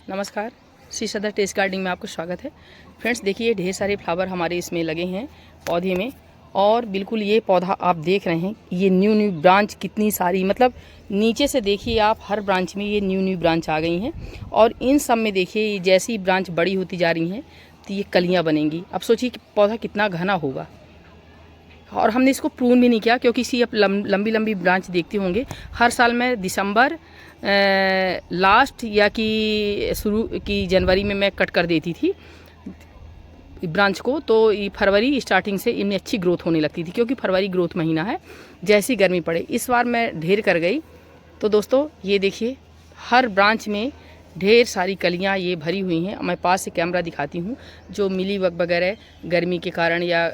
नमस्कार, श्री सदर test gardening में आपका स्वागत है। फ्रेंड्स देखिए, ढेर सारे फ्लावर हमारे इसमें लगे हैं पौधे में। और बिल्कुल ये पौधा आप देख रहे हैं, ये न्यू ब्रांच कितनी सारी, मतलब नीचे से देखिए आप, हर ब्रांच में ये न्यू ब्रांच आ गई हैं। और इन सब में देखिए जैसी ही ब्रांच बड़ी होती जा रही हैं तो ये कलियाँ बनेंगी। अब सोचिए कि पौधा कितना घना होगा। और हमने इसको प्रून भी नहीं किया, क्योंकि इसी अब लंबी लंबी ब्रांच देखते होंगे। हर साल मैं दिसंबर लास्ट या कि शुरू की जनवरी में मैं कट कर देती थी ब्रांच को, तो फरवरी स्टार्टिंग से इनमें अच्छी ग्रोथ होने लगती थी, क्योंकि फरवरी ग्रोथ महीना है। जैसी गर्मी पड़े, इस बार मैं ढेर कर गई। तो दोस्तों ये देखिए, हर ब्रांच में ढेर सारी कलियां ये भरी हुई हैं। मैं पास से कैमरा दिखाती हूँ। जो मिली बग वगैरह गर्मी के कारण या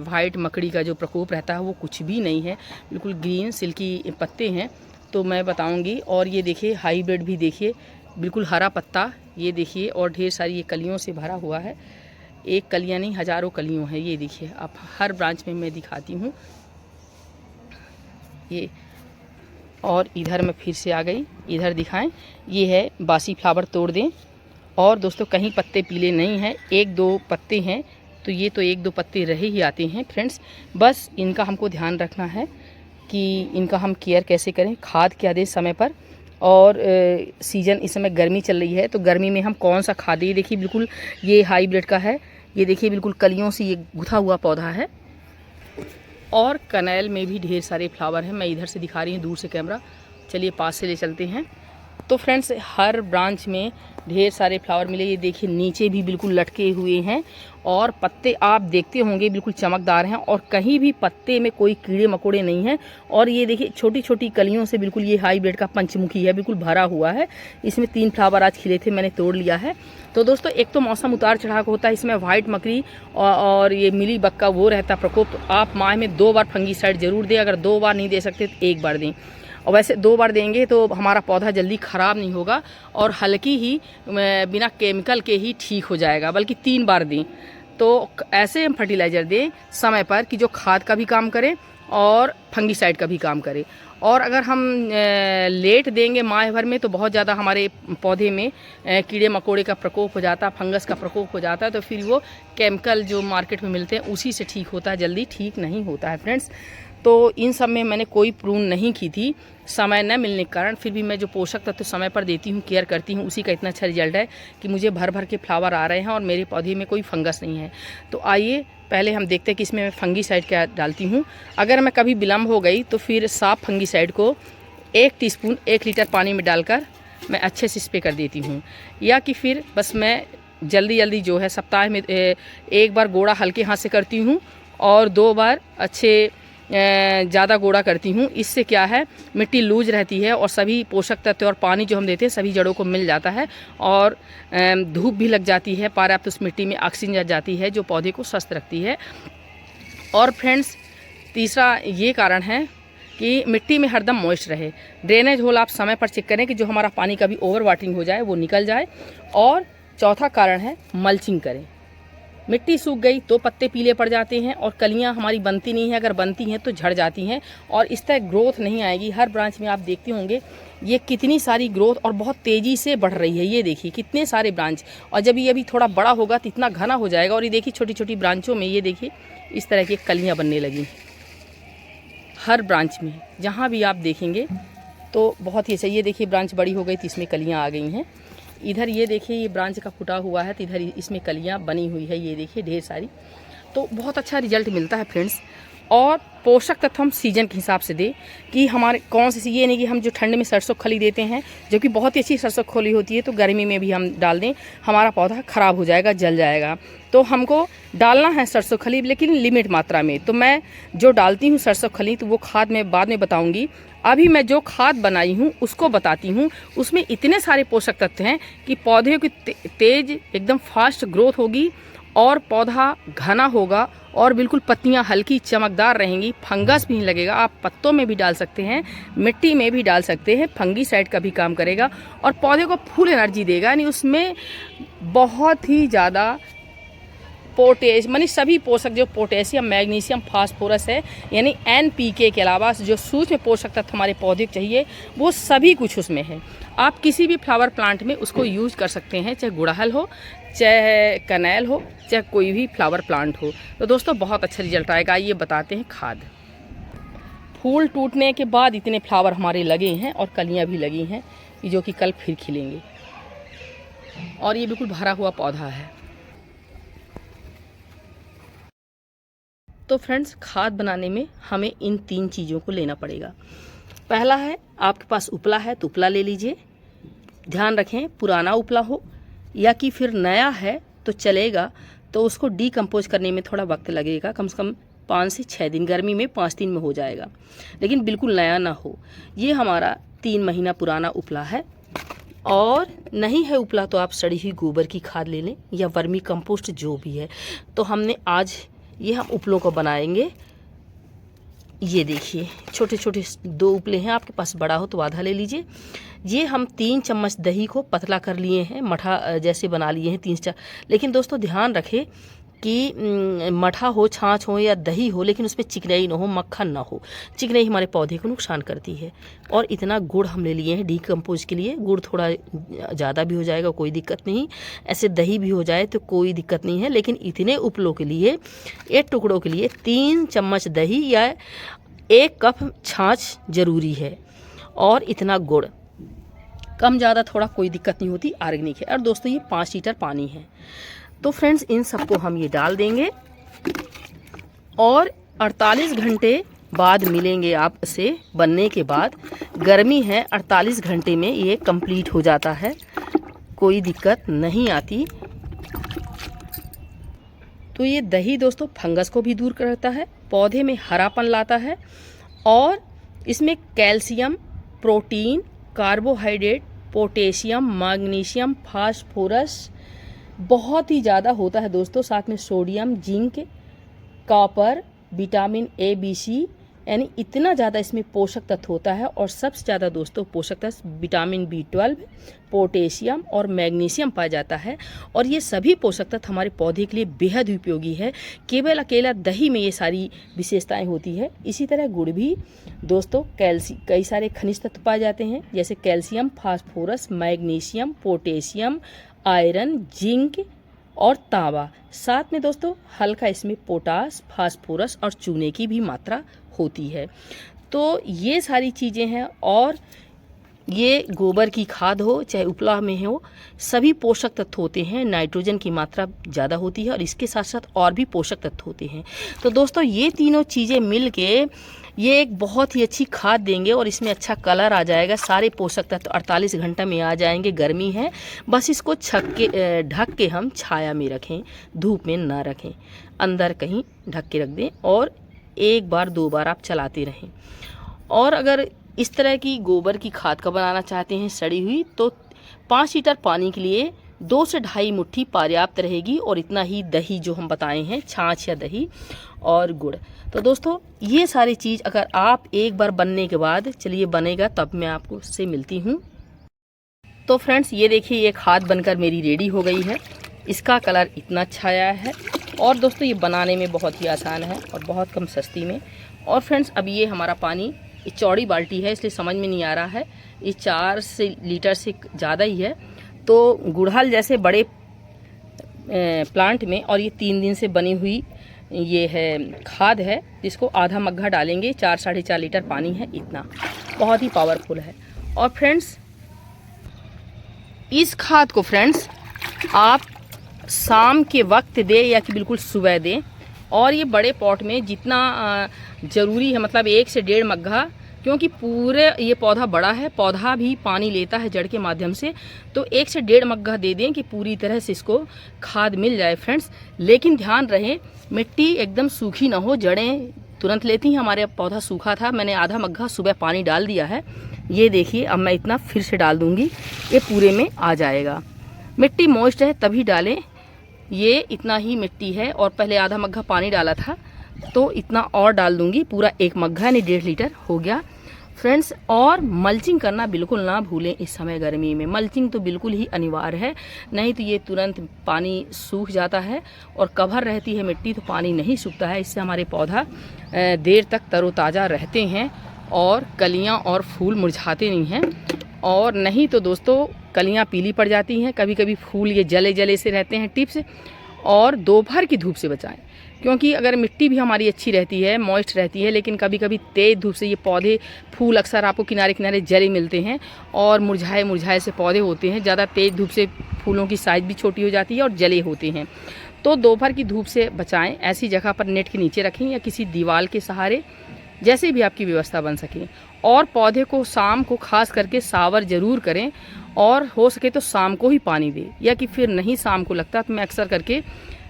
वाइट मकड़ी का जो प्रकोप रहता है वो कुछ भी नहीं है, बिल्कुल ग्रीन सिल्की पत्ते हैं। तो मैं बताऊंगी। और ये देखिए हाइब्रिड भी देखिए, बिल्कुल हरा पत्ता, ये देखिए। और ढेर सारी ये कलियों से भरा हुआ है। एक कलियां नहीं, हज़ारों कलियों हैं। ये देखिए, आप हर ब्रांच में मैं दिखाती हूँ ये। और इधर मैं फिर से आ गई, इधर दिखाएं। ये है बासी फ्लावर तोड़ दें। और दोस्तों कहीं पत्ते पीले नहीं हैं, एक दो पत्ते हैं। तो ये तो एक दो पत्ते रहे ही आते हैं फ्रेंड्स। बस इनका हमको ध्यान रखना है कि इनका हम केयर कैसे करें, खाद क्या दें समय पर। और सीज़न इस समय गर्मी चल रही है, तो गर्मी में हम कौन सा खाद दें। ये देखिए, बिल्कुल ये हाइब्रिड का है। ये देखिए, बिल्कुल कलियों से ये गुथा हुआ पौधा है। और कनेल में भी ढेर सारे फ्लावर हैं। मैं इधर से दिखा रही हूँ, दूर से कैमरा, चलिए पास से ले चलते हैं। तो फ्रेंड्स हर ब्रांच में ढेर सारे फ्लावर मिले। ये देखिए नीचे भी बिल्कुल लटके हुए हैं। और पत्ते आप देखते होंगे बिल्कुल चमकदार हैं, और कहीं भी पत्ते में कोई कीड़े मकोड़े नहीं हैं। और ये देखिए छोटी छोटी कलियों से बिल्कुल, ये हाइब्रिड का पंचमुखी है, बिल्कुल भरा हुआ है। इसमें 3 फ्लावर आज खिले थे, मैंने तोड़ लिया है। तो दोस्तों एक तो मौसम उतार चढ़ाव होता है, इसमें वाइट मकड़ी और ये मिली बग का वो रहता प्रकोप। तो आप माह में 2 बार फंगीसाइड जरूर दें। अगर 2 बार नहीं दे सकते तो 1 बार दें। और वैसे 2 बार देंगे तो हमारा पौधा जल्दी ख़राब नहीं होगा, और हल्की ही बिना केमिकल के ही ठीक हो जाएगा। बल्कि 3 बार दें। तो ऐसे हम फर्टिलाइज़र दें समय पर कि जो खाद का भी काम करे और फंगीसाइड का भी काम करे। और अगर हम लेट देंगे माह भर में, तो बहुत ज़्यादा हमारे पौधे में कीड़े मकोड़े का प्रकोप हो जाता है, फंगस का प्रकोप हो जाता है। तो फिर वो केमिकल जो मार्केट में मिलते हैं उसी से ठीक होता है, जल्दी ठीक नहीं होता है फ्रेंड्स। तो इन सब में मैंने कोई प्रून नहीं की थी, समय न मिलने के कारण। फिर भी मैं जो पोषक तत्व समय पर देती हूँ, केयर करती हूँ, उसी का इतना अच्छा रिजल्ट है कि मुझे भर भर के फ्लावर आ रहे हैं और मेरे पौधे में कोई फंगस नहीं है। तो आइए पहले हम देखते हैं कि इसमें मैं फंगीसाइड क्या डालती हूँ। अगर मैं कभी विलम्ब हो गई तो फिर साफ फंगीसाइड को 1 टीस्पून 1 लीटर पानी में डालकर मैं अच्छे से स्प्रे कर देती हूँ। या कि फिर बस मैं जल्दी जल्दी जो है सप्ताह में 1 बार गोड़ा हल्के हाथ से करती हूँ और 2 बार अच्छे ज़्यादा गोड़ा करती हूँ। इससे क्या है, मिट्टी लूज रहती है और सभी पोषक तत्व और पानी जो हम देते हैं सभी जड़ों को मिल जाता है। और धूप भी लग जाती है, पर्याप्त उस मिट्टी में ऑक्सीजन जाती है जो पौधे को स्वस्थ रखती है। और फ्रेंड्स तीसरा ये कारण है कि मिट्टी में हरदम मॉइस्ट रहे। ड्रेनेज होल आप समय पर चेक करें कि जो हमारा पानी कभी ओवर वाटरिंग हो जाए वो निकल जाए। और चौथा कारण है मल्चिंग करें। मिट्टी सूख गई तो पत्ते पीले पड़ जाते हैं और कलियां हमारी बनती नहीं हैं, अगर बनती हैं तो झड़ जाती हैं और इस तरह ग्रोथ नहीं आएगी। हर ब्रांच में आप देखते होंगे ये कितनी सारी ग्रोथ और बहुत तेज़ी से बढ़ रही है। ये देखिए कितने सारे ब्रांच, और जब ये अभी थोड़ा बड़ा होगा तो इतना घना हो जाएगा। और ये देखिए छोटी छोटी ब्रांचों में ये देखिए इस तरह की कलियाँ बनने लगी हर ब्रांच में, जहाँ भी आप देखेंगे। तो बहुत ही अच्छा, ये देखिए ब्रांच बड़ी हो गई तो इसमें कलियाँ आ गई हैं। इधर ये देखिए ये ब्रांच का फुटा हुआ है तो इधर इसमें कलियां बनी हुई है, ये देखिए ढेर सारी। तो बहुत अच्छा रिजल्ट मिलता है फ्रेंड्स। और पोषक तत्व हम सीजन के हिसाब से दें कि हमारे कौन से, ये नहीं कि हम जो ठंड में सरसों खली देते हैं जो कि बहुत ही अच्छी सरसों खली होती है, तो गर्मी में भी हम डाल दें, हमारा पौधा ख़राब हो जाएगा, जल जाएगा। तो हमको डालना है सरसों खली, लेकिन लिमिट मात्रा में। तो मैं जो डालती हूँ सरसों खली, तो वो खाद मैं बाद में बताऊँगी। अभी मैं जो खाद बनाई हूँ उसको बताती हूँ। उसमें इतने सारे पोषक तत्व हैं कि पौधे की तेज एकदम फास्ट ग्रोथ होगी और पौधा घना होगा और बिल्कुल पत्तियां हल्की चमकदार रहेंगी, फंगस भी नहीं लगेगा। आप पत्तों में भी डाल सकते हैं, मिट्टी में भी डाल सकते हैं, फंगीसाइड का भी काम करेगा और पौधे को फुल एनर्जी देगा। यानी उसमें बहुत ही ज़्यादा मानी सभी पोषक जो पोटेशियम, मैग्नीशियम, फास्फोरस है, यानी NPK के अलावा जो सूक्ष्म पोषक तत्व हमारे पौधे को चाहिए वो सभी कुछ उसमें है। आप किसी भी फ्लावर प्लांट में उसको यूज़ कर सकते हैं, चाहे गुड़हल हो, चाहे कनेल हो, चाहे कोई भी फ्लावर प्लांट हो। तो दोस्तों बहुत अच्छा रिजल्ट आएगा। ये बताते हैं खाद। फूल टूटने के बाद इतने फ्लावर हमारे लगे हैं और कलियां भी लगी हैं, जो कि कल फिर खिलेंगे, और ये बिल्कुल भरा हुआ पौधा है। तो फ्रेंड्स, खाद बनाने में हमें इन 3 चीज़ों को लेना पड़ेगा। पहला है, आपके पास उपला है तो उपला ले लीजिए। ध्यान रखें पुराना उपला हो या कि फिर नया है तो चलेगा, तो उसको डीकम्पोज करने में थोड़ा वक्त लगेगा, कम से कम 5 से 6 दिन। गर्मी में 5 दिन में हो जाएगा, लेकिन बिल्कुल नया ना हो। ये हमारा 3 महीना पुराना उपला है। और नहीं है उपला तो आप सड़ी हुई गोबर की खाद ले लें या वर्मी कंपोस्ट जो भी है। तो हमने आज ये हम उपलों को बनाएंगे। ये देखिए छोटे छोटे 2 उपले हैं, आपके पास बड़ा हो तो आधा ले लीजिए। ये हम 3 चम्मच दही को पतला कर लिए हैं, मठा जैसे बना लिए हैं 3-4। लेकिन दोस्तों ध्यान रखें कि मठा हो, छाछ हो या दही हो, लेकिन उसमें चिकनाई ना हो, मक्खन ना हो। चिकनाई हमारे पौधे को नुकसान करती है। और इतना गुड़ हम ले लिए हैं डीकम्पोज के लिए। गुड़ थोड़ा ज़्यादा भी हो जाएगा कोई दिक्कत नहीं, ऐसे दही भी हो जाए तो कोई दिक्कत नहीं है। लेकिन इतने उपलों के लिए, 1 टुकड़ों के लिए 3 चम्मच दही या 1 कप छाछ ज़रूरी है, और इतना गुड़। कम ज़्यादा थोड़ा कोई दिक्कत नहीं होती, ऑर्गेनिक है। और दोस्तों ये 5 लीटर पानी है। तो फ्रेंड्स, इन सबको हम ये डाल देंगे और 48 घंटे बाद मिलेंगे आपसे बनने के बाद। गर्मी है, 48 घंटे में ये कंप्लीट हो जाता है, कोई दिक्कत नहीं आती। तो ये दही दोस्तों फंगस को भी दूर करता है, पौधे में हरापन लाता है, और इसमें calcium, protein, carbohydrate, potassium, magnesium, phosphorus बहुत ही ज़्यादा होता है दोस्तों। साथ में sodium, zinc, copper, vitamin A, B, C, यानी इतना ज़्यादा इसमें पोषक तत्व होता है। और सबसे ज़्यादा दोस्तों पोषक तत्व विटामिन B12, पोटेशियम और मैग्नीशियम पाया जाता है। और ये सभी पोषक तत्व हमारे पौधे के लिए बेहद उपयोगी है। केवल अकेला दही में ये सारी विशेषताएं होती है। इसी तरह गुड़ भी दोस्तों कई सारे खनिज तत्व पाए जाते हैं, जैसे calcium, phosphorus, magnesium, potassium, iron, zinc और तांबा। साथ में दोस्तों हल्का इसमें पोटास, फास्फोरस और चूने की भी मात्रा होती है। तो ये सारी चीज़ें हैं। और ये गोबर की खाद हो चाहे उपला में हो, सभी पोषक तत्व होते हैं। नाइट्रोजन की मात्रा ज़्यादा होती है और इसके साथ साथ और भी पोषक तत्व होते हैं। तो दोस्तों ये तीनों चीज़ें मिल के ये एक बहुत ही अच्छी खाद देंगे और इसमें अच्छा कलर आ जाएगा। सारे पोषक तत्व 48 घंटा में आ जाएंगे। गर्मी है, बस इसको ढक के हम छाया में रखें, धूप में ना रखें, अंदर कहीं ढक के रख दें और 1 बार 2 बार आप चलाते रहें। और अगर इस तरह की गोबर की खाद का बनाना चाहते हैं सड़ी हुई, तो 5 लीटर पानी के लिए 2 से 2.5 मुट्ठी पर्याप्त रहेगी। और इतना ही दही जो हम बताए हैं, छाछ या दही और गुड़। तो दोस्तों ये सारी चीज़ अगर आप एक बार बनने के बाद, चलिए बनेगा तब मैं आपको उससे मिलती हूँ। तो फ्रेंड्स ये देखिए, ये खाद बनकर मेरी रेडी हो गई है। इसका कलर इतना अच्छा आया है और दोस्तों ये बनाने में बहुत ही आसान है और बहुत कम सस्ती में। और फ्रेंड्स अब ये हमारा पानी, ये चौड़ी बाल्टी है इसलिए समझ में नहीं आ रहा है, ये 4 लीटर से ज़्यादा ही है। तो गुड़हल जैसे बड़े प्लांट में, और ये 3 दिन से बनी हुई ये है खाद है, जिसको आधा मग्घा डालेंगे। 4-4.5 लीटर पानी है, इतना बहुत ही पावरफुल है। और फ्रेंड्स इस खाद को फ्रेंड्स आप शाम के वक्त दें या कि बिल्कुल सुबह दें। और ये बड़े पॉट में जितना ज़रूरी है, मतलब 1 से 1.5 मग्घा, क्योंकि पूरे ये पौधा बड़ा है, पौधा भी पानी लेता है जड़ के माध्यम से, तो 1 से 1.5 मग्घा दे दें कि पूरी तरह से इसको खाद मिल जाए फ्रेंड्स। लेकिन ध्यान रहे मिट्टी एकदम सूखी ना हो, जड़ें तुरंत लेती हैं। हमारे पौधा सूखा था, मैंने आधा मग्घा सुबह पानी डाल दिया है। ये देखिए अब मैं इतना फिर से डाल दूँगी, ये पूरे में आ जाएगा। मिट्टी मॉइस्ट है तभी डालें, ये इतना ही मिट्टी है और पहले आधा मग्घा पानी डाला था तो इतना और डाल दूँगी, पूरा 1 मग्घा यानी 1.5 लीटर हो गया। फ्रेंड्स। और मल्चिंग करना बिल्कुल ना भूलें इस समय गर्मी में। मल्चिंग तो बिल्कुल ही अनिवार्य है, नहीं तो ये तुरंत पानी सूख जाता है और कवर रहती है मिट्टी तो पानी नहीं सूखता है। इससे हमारे पौधा देर तक तरोताज़ा रहते हैं और कलियां और फूल मुरझाते नहीं हैं। और नहीं तो दोस्तों कलियां पीली पड़ जाती हैं, कभी कभी फूल ये जले जले से रहते हैं। टिप्स, और दोपहर की धूप से बचाएं, क्योंकि अगर मिट्टी भी हमारी अच्छी रहती है, मॉइस्ट रहती है, लेकिन कभी कभी तेज़ धूप से ये पौधे, फूल अक्सर आपको किनारे किनारे जले मिलते हैं और मुरझाए मुरझाए से पौधे होते हैं। ज़्यादा तेज़ धूप से फूलों की साइज़ भी छोटी हो जाती है और जले होते हैं। तो दोपहर की धूप से बचाएं। ऐसी जगह पर नेट के नीचे रखें या किसी दीवार के सहारे, जैसे भी आपकी व्यवस्था बन सके। और पौधे को शाम को खास करके सावर ज़रूर करें, और हो सके तो शाम को ही पानी दें, या कि फिर नहीं शाम को लगता तो मैं अक्सर करके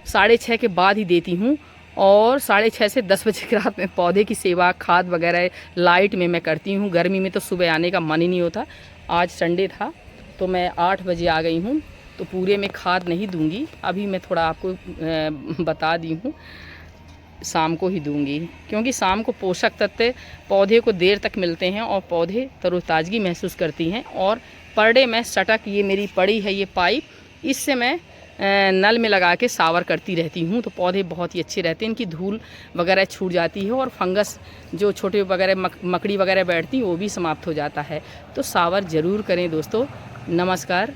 6:30 के बाद ही देती हूँ। और 6:30 से 10 बजे की रात में पौधे की सेवा, खाद वगैरह लाइट में मैं करती हूँ। गर्मी में तो सुबह आने का मन ही नहीं होता। आज संडे था तो मैं 8 बजे आ गई हूँ, तो पूरे में खाद नहीं दूंगी। अभी मैं थोड़ा आपको बता दी हूँ, शाम को ही दूंगी, क्योंकि शाम को पोषक तत्व पौधे को देर तक मिलते हैं और पौधे तरोताज़गी महसूस करती हैं। और पर डे मैं सटक, ये मेरी पड़ी है ये पाइप, इससे मैं नल में लगा के सावर करती रहती हूँ। तो पौधे बहुत ही अच्छे रहते हैं, इनकी धूल वगैरह छूट जाती है और फंगस जो छोटे वगैरह मकड़ी वगैरह बैठती वो भी समाप्त हो जाता है। तो सावर ज़रूर करें दोस्तों। नमस्कार।